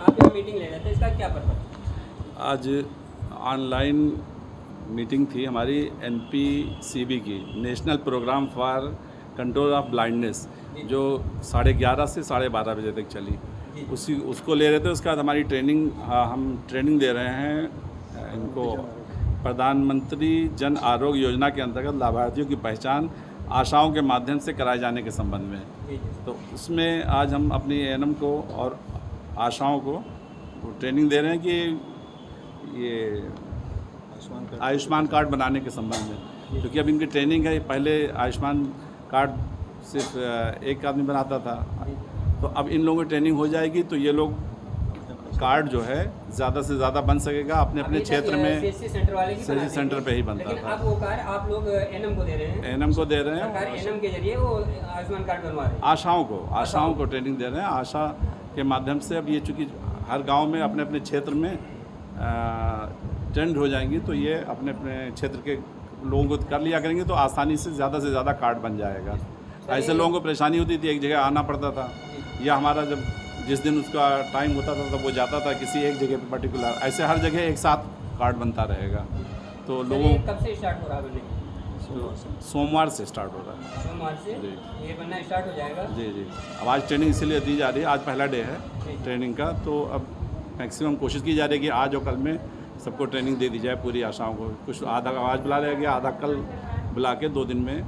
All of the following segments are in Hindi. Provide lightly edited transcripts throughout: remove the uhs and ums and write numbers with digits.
आप यहाँ मीटिंग ले रहे थे, इसका क्या पर्पज? आज ऑनलाइन मीटिंग थी हमारी NPCB की, national programme for control of blindness, जो 11:30 से 12:30 बजे तक चली। उसको ले रहे थे। उसके बाद हमारी ट्रेनिंग, हम ट्रेनिंग दे रहे हैं इनको प्रधानमंत्री जन आरोग्य योजना के अंतर्गत लाभार्थियों की पहचान आशाओं के माध्यम से कराए जाने के संबंध में। तो उसमें आज हम अपनी ANM को और आशाओं को ट्रेनिंग दे रहे हैं कि ये आयुष्मान कार्ड बनाने के संबंध में, क्योंकि अब इनकी ट्रेनिंग है। पहले आयुष्मान कार्ड सिर्फ एक आदमी बनाता था, तो अब इन लोगों की ट्रेनिंग हो जाएगी तो ये लोग कार्ड जो है ज़्यादा से ज़्यादा बन सकेगा अपने अपने क्षेत्र में। CSC सेंटर वाले की CSC सेंटर पे ही बनता था। अब वो कार्ड आप लोग ANM को दे रहे हैं? ANM को दे रहे हैं, सरकार ANM के जरिए वो आयुष्मान कार्ड बनवा रहे हैं। आशाओं को ट्रेनिंग दे रहे हैं। आशा के माध्यम से अब ये चूँकि हर गांव में अपने अपने क्षेत्र में ट्रेंड हो जाएंगी, तो ये अपने अपने क्षेत्र के लोगों को कर लिया करेंगे, तो आसानी से ज़्यादा कार्ड बन जाएगा। ऐसे लोगों को परेशानी होती थी, एक जगह आना पड़ता था, या हमारा जब जिस दिन उसका टाइम होता था तो वो जाता था किसी एक जगह पे पर्टिकुलर, ऐसे हर जगह एक साथ कार्ड बनता रहेगा। तो लोगों कब से स्टार्ट हो रहा है? सोमवार से स्टार्ट हो रहा है। सोमवार से ये बनना स्टार्ट हो जाएगा? जी। अब आज ट्रेनिंग इसीलिए दी जा रही है, आज पहला डे है ट्रेनिंग का, तो अब मैक्सिमम कोशिश की जा रही है कि आज और कल में सबको ट्रेनिंग दे दी जाए पूरी आशाओं को। कुछ आधा आज बुला लिया गया, आधा कल बुला के 2 दिन में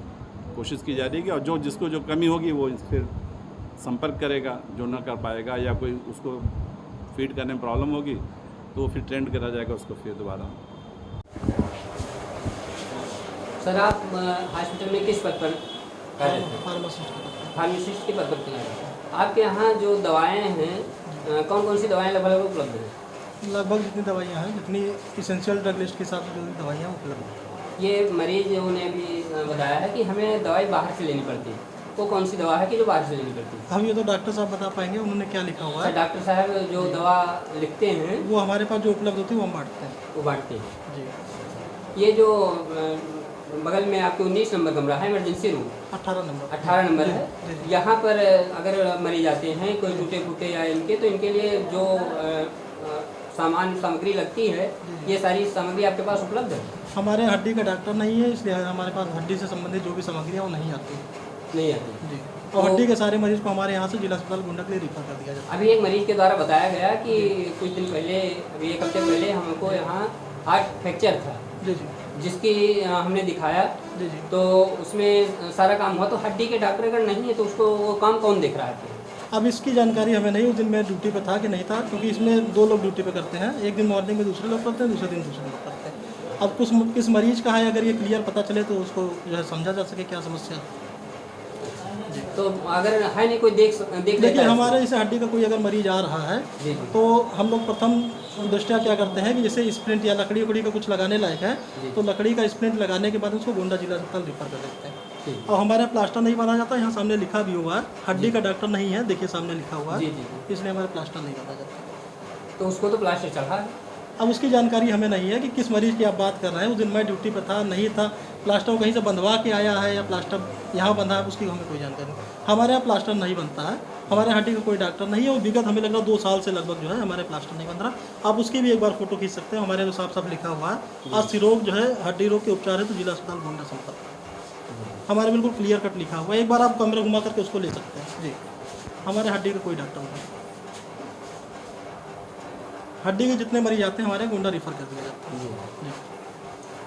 कोशिश की जा रही है कि, और जो जिसको जो कमी होगी वो फिर संपर्क करेगा, जो ना कर पाएगा या कोई उसको फीड करने में प्रॉब्लम होगी तो फिर ट्रेंड करा जाएगा उसको फिर दोबारा। सर आप हॉस्पिटल में किस पद पर कार्य करते हैं? फार्मासिस्ट के पद पर कार्य करते हैं। आपके यहाँ जो दवाएं हैं, कौन कौन सी दवाएं लगभग उपलब्ध हैं? लगभग जितनी दवाइयाँ हैं, जितनी इसेंशियल ड्रग लिस्ट के साथ जो दवाइयाँ उपलब्ध हैं। ये मरीजों ने भी बताया है कि हमें दवाई बाहर से लेनी पड़ती है, वो कौन सी दवा है कि जो बाहर से लेनी पड़ती है? हम ये तो डॉक्टर साहब बता पाएंगे, उन्होंने क्या लिखा हुआ है। डॉक्टर साहब जो दवा लिखते हैं वो हमारे पास जो उपलब्ध होती है वो हम बांटते हैं। वो बांटते हैं जी। ये जो बगल में आपके 19 नंबर कमरा है, इमरजेंसी रूम 18 नंबर है, यहाँ पर अगर मरीज आते हैं कोई टूटे फूटे या इनके, तो इनके लिए जो सामग्री लगती है, ये सारी सामग्री आपके पास उपलब्ध है? हमारे हड्डी का डॉक्टर नहीं है, इसलिए हमारे पास हड्डी से संबंधित जो भी सामग्री है वो नहीं आती जी। और हड्डी के सारे मरीज को हमारे यहाँ से जिला अस्पताल गोंडा के लिए रिफर कर दिया जाता है। अभी एक मरीज के द्वारा बताया गया कि कुछ दिन पहले, अभी 1 हफ्ते पहले हमको यहाँ हार्ट फ्रैक्चर था जी, जिसकी हमने दिखाया जी। तो उसमें सारा काम हुआ। तो हड्डी के डॉक्टर अगर नहीं है तो उसको वो काम कौन देख रहा है? अब इसकी जानकारी हमें नहीं, उस दिन मैं ड्यूटी पे था कि नहीं था, क्योंकि इसमें 2 लोग ड्यूटी पे करते हैं। एक दिन मॉर्निंग में दूसरे लोग करते हैं, दूसरे दिन दूसरे लोग करते हैं। अब किस मरीज का है, अगर ये क्लियर पता चले तो उसको जो है समझा जा सके क्या समस्या है। तो अगर है नहीं कोई देख देखिए, हमारे इस हड्डी का कोई अगर मरीज आ रहा है तो हम लोग प्रथम दृष्टया क्या करते हैं कि जैसे स्प्रिंट या लकड़ी उकड़ी का कुछ लगाने लायक है तो लकड़ी का स्प्रिंट लगाने के बाद उसको गोंडा जिला अस्पताल रिफर कर देते हैं। और हमारे प्लास्टर नहीं बना जाता, यहाँ सामने लिखा भी हुआ है, हड्डी का डॉक्टर नहीं है, देखिए सामने लिखा हुआ है, इसलिए हमारे प्लास्टर नहीं बना जाता। तो उसको तो प्लास्टर चढ़ा है। अब उसकी जानकारी हमें नहीं है कि किस मरीज की आप बात कर रहे हैं। उस दिन मैं ड्यूटी पर था, नहीं था, प्लास्टर कहीं से बंधवा के आया है या प्लास्टर यहाँ बंधा है, उसकी हमें कोई जानकारी नहीं। हमारे यहाँ प्लास्टर नहीं बनता है, हमारे हड्डी का कोई डॉक्टर नहीं है। और विगत हमें लग रहा 2 साल से लगभग जो है हमारे प्लास्टर नहीं बन रहा। आप उसकी भी एक बार फोटो खींच सकते हैं, हमारे जो साफ लिखा हुआ है, अस्सी रोग जो है हड्डी रोग के उपचार है तो जिला अस्पताल गोंडा संपर्क। हमारे बिल्कुल क्लियर कट लिखा हुआ है, एक बार आप कमरे घुमा करके उसको ले सकते हैं जी। हमारे हड्डी का कोई डॉक्टर नहीं, हड्डी के जितने मरीज आते हैं हमारे गोंडा रिफर कर दिया जाता है जी।